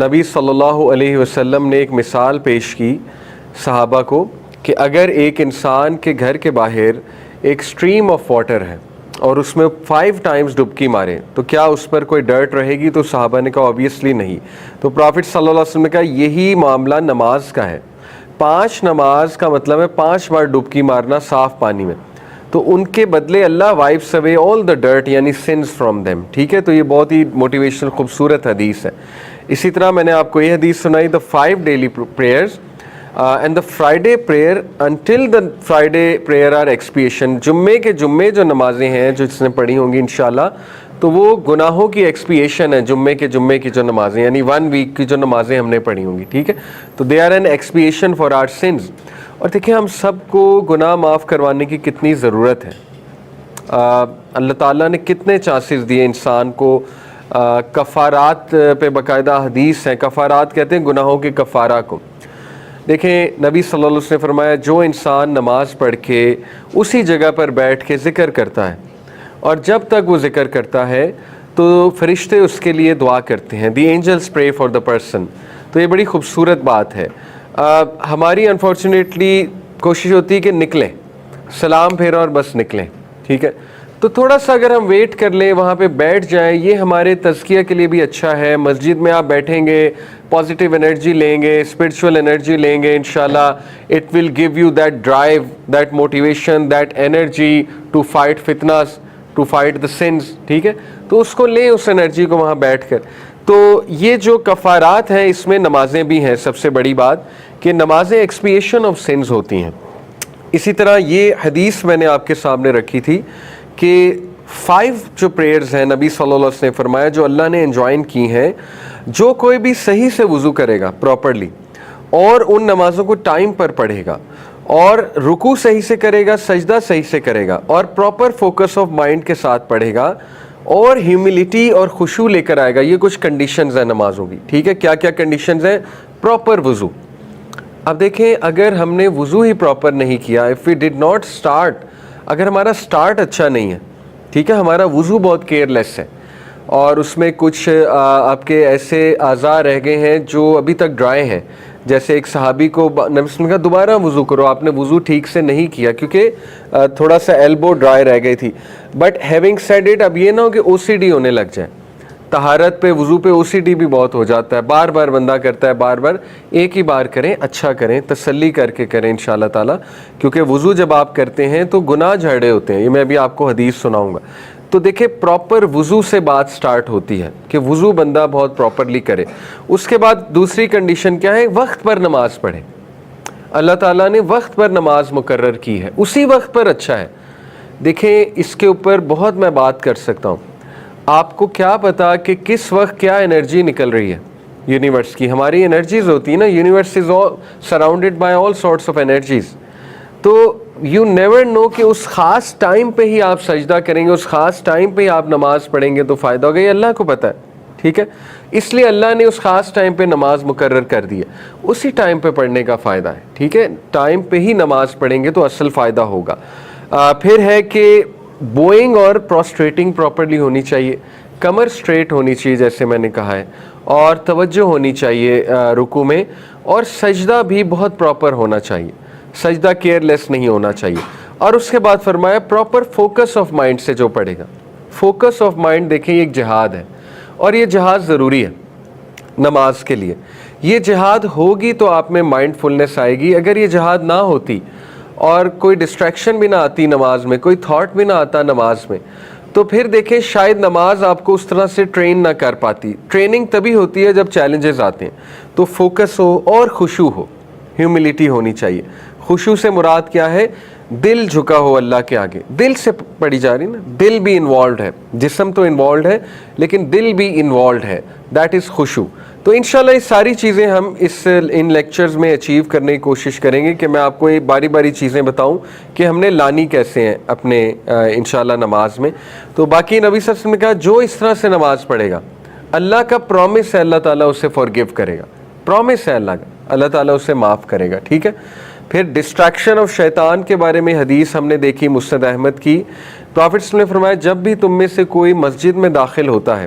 نبی صلی اللہ علیہ وسلم نے ایک مثال پیش کی صحابہ کو کہ اگر ایک انسان کے گھر کے باہر ایک سٹریم آف واٹر ہے اور اس میں 5 ٹائمز ڈبکی مارے تو کیا اس پر کوئی ڈرٹ رہے گی؟ تو صحابہ نے کہا آبویسلی نہیں. تو پرافٹ صلی اللہ علیہ وسلم نے کہا یہی معاملہ نماز کا ہے. 5 نماز کا مطلب ہے 5 بار ڈبکی مارنا صاف پانی میں، تو ان کے بدلے اللہ وائپس اوے آل دا ڈرٹ یعنی سنز فرام دیم. ٹھیک ہے، تو یہ بہت ہی موٹیویشنل خوبصورت حدیث ہے. اسی طرح میں نے آپ کو یہ حدیث سنائی the 5 daily prayers and the Friday prayer until the Friday prayer are expiation. جمعے جو نمازیں ہیں جو جس نے پڑھی ہوں گی انشاءاللہ تو وہ گناہوں کی ایکسپیشن ہے. جمعے کی جو نمازیں یعنی 1 ویک کی جو نمازیں ہم نے پڑھی ہوں گی، ٹھیک ہے، تو they are an expiation for our sins. اور دیکھیں ہم سب کو گناہ معاف کروانے کی کتنی ضرورت ہے. اللہ تعالیٰ نے کتنے چانسز دیے انسان کو. کفارات پہ باقاعدہ حدیث ہیں، کفارات کہتے ہیں گناہوں کے کفارہ کو. دیکھیں نبی صلی اللہ علیہ وسلم نے فرمایا جو انسان نماز پڑھ کے اسی جگہ پر بیٹھ کے ذکر کرتا ہے اور جب تک وہ ذکر کرتا ہے تو فرشتے اس کے لیے دعا کرتے ہیں. The angels pray for the person. تو یہ بڑی خوبصورت بات ہے. ہماری انفارچونیٹلی کوشش ہوتی ہے کہ نکلیں، سلام پھیرا اور بس نکلیں، ٹھیک ہے. تو تھوڑا سا اگر ہم ویٹ کر لیں، وہاں پہ بیٹھ جائیں، یہ ہمارے تزکیہ کے لیے بھی اچھا ہے. مسجد میں آپ بیٹھیں گے، پازیٹیو انرجی لیں گے، اسپرچول انرجی لیں گے انشاءاللہ. It will give you that drive, that motivation, that energy to fight فتنس، ٹو فائٹ دا سنز. ٹھیک ہے، تو اس کو لیں، اس انرجی کو وہاں بیٹھ کر. تو یہ جو کفارات ہیں اس میں نمازیں بھی ہیں. سب سے بڑی بات کہ نمازیں ایکسپیشن آف سنز ہوتی ہیں. اسی طرح یہ حدیث میں نے آپ کے سامنے رکھی تھی کہ 5 جو پریئرز ہیں نبی صلی اللہ علیہ وسلم نے فرمایا جو اللہ نے انجوائن کی ہیں، جو کوئی بھی صحیح سے وضو کرے گا پراپرلی اور ان نمازوں کو ٹائم پر پڑھے گا اور رکوع صحیح سے کرے گا، سجدہ صحیح سے کرے گا اور پراپر فوکس آف مائنڈ کے ساتھ پڑھے گا اور ہیوملٹی اور خشوع لے کر آئے گا. یہ کچھ کنڈیشنز ہیں نمازوں کی. ٹھیک ہے، کیا کیا کنڈیشنز ہیں؟ پراپر وضو. اب دیکھیں اگر ہم نے وضو ہی پراپر نہیں کیا، if we did not start, اگر ہمارا سٹارٹ اچھا نہیں ہے، ٹھیک ہے، ہمارا وضو بہت کیئر لیس ہے اور اس میں کچھ آپ کے ایسے اعضاء رہ گئے ہیں جو ابھی تک ڈرائی ہیں. جیسے ایک صحابی کو نبی صلی اللہ علیہ وسلم نے کہا دوبارہ وضو کرو، آپ نے وضو ٹھیک سے نہیں کیا کیونکہ تھوڑا سا ایلبو ڈرائی رہ گئی تھی. بٹ ہیونگ سیڈ اٹ، اب یہ نہ ہو کہ او سی ڈی ہونے لگ جائے. طہارت پہ وضو پہ او سی ڈی بھی بہت ہو جاتا ہے، بار بار بندہ کرتا ہے، بار بار. ایک ہی بار کریں، اچھا کریں، تسلی کر کے کریں انشاءاللہ تعالیٰ. کیونکہ وضو جب آپ کرتے ہیں تو گناہ جھڑے ہوتے ہیں. یہ میں ابھی آپ کو حدیث سناؤں گا. تو دیکھیں پراپر وضو سے بات سٹارٹ ہوتی ہے کہ وضو بندہ بہت پراپرلی کرے. اس کے بعد دوسری کنڈیشن کیا ہے؟ وقت پر نماز پڑھے. اللہ تعالیٰ نے وقت پر نماز مقرر کی ہے، اسی وقت پر اچھا ہے. دیکھیں اس کے اوپر بہت میں بات کر سکتا ہوں. آپ کو کیا پتا کہ کس وقت کیا انرجی نکل رہی ہے یونیورس کی؟ ہماری انرجیز ہوتی ہیں نا، universe is surrounded by all sorts of energies. تو یو نیور نو کہ اس خاص ٹائم پہ ہی آپ سجدہ کریں گے، اس خاص ٹائم پہ ہی آپ نماز پڑھیں گے تو فائدہ ہوگا. یہ اللہ کو پتہ ہے، ٹھیک ہے. اس لیے اللہ نے اس خاص ٹائم پہ نماز مقرر کر دی ہے، اسی ٹائم پہ پڑھنے کا فائدہ ہے. ٹھیک ہے، ٹائم پہ ہی نماز پڑھیں گے تو اصل فائدہ ہوگا. پھر ہے کہ بوئنگ اور پروسٹریٹنگ پراپرلی ہونی چاہیے، کمر سٹریٹ ہونی چاہیے جیسے میں نے کہا ہے، اور توجہ ہونی چاہیے رکوع میں، اور سجدہ بھی بہت پراپر ہونا چاہیے، سجدہ کیئر لیس نہیں ہونا چاہیے. اور اس کے بعد فرمایا پراپر فوکس آف مائنڈ سے جو پڑھے گا. فوکس آف مائنڈ دیکھیں ایک جہاد ہے اور یہ جہاد ضروری ہے نماز کے لیے. یہ جہاد ہوگی تو آپ میں مائنڈ فلنس آئے گی. اگر یہ جہاد نہ ہوتی اور کوئی ڈسٹریکشن بھی نہ آتی نماز میں، کوئی تھاٹ بھی نہ آتا نماز میں، تو پھر دیکھیں شاید نماز آپ کو اس طرح سے ٹرین نہ کر پاتی. ٹریننگ تبھی ہوتی ہے جب چیلنجز آتے ہیں. تو فوکس ہو اور خشوع ہو، ہیوملٹی ہونی چاہیے. خشوع سے مراد کیا ہے؟ دل جھکا ہو اللہ کے آگے. دل سے پڑھی جا رہی نا، دل بھی انوالوڈ ہے، جسم تو انوالوڈ ہے لیکن دل بھی انوالوڈ ہے. دیٹ از خشوع. تو انشاءاللہ یہ ساری چیزیں ہم ان لیکچرز میں اچیو کرنے کی کوشش کریں گے کہ میں آپ کو یہ باری باری چیزیں بتاؤں کہ ہم نے لانی کیسے ہیں اپنے انشاءاللہ نماز میں. تو باقی نبی صلی اللہ علیہ وسلم نے کہا جو اس طرح سے نماز پڑھے گا، اللہ کا پرومس ہے اللہ تعالیٰ اسے فارگیو کرے گا. پرومس ہے اللہ کا، اللہ تعالیٰ اسے معاف کرے گا. ٹھیک ہے. پھر ڈسٹریکشن آف شیطان کے بارے میں حدیث ہم نے دیکھی مسند احمد کی. پرافٹ صلی اللہ علیہ وسلم نے فرمایا جب بھی تم میں سے کوئی مسجد میں داخل ہوتا ہے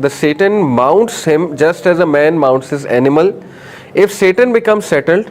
The Satan mounts him just as a man mounts his animal. If Satan becomes settled,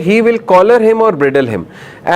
he will collar him or bridle him.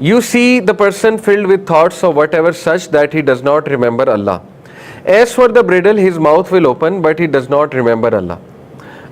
You see the person filled with thoughts of whatever such that he does not remember Allah. As for the bridle, his mouth will open but he does not remember Allah.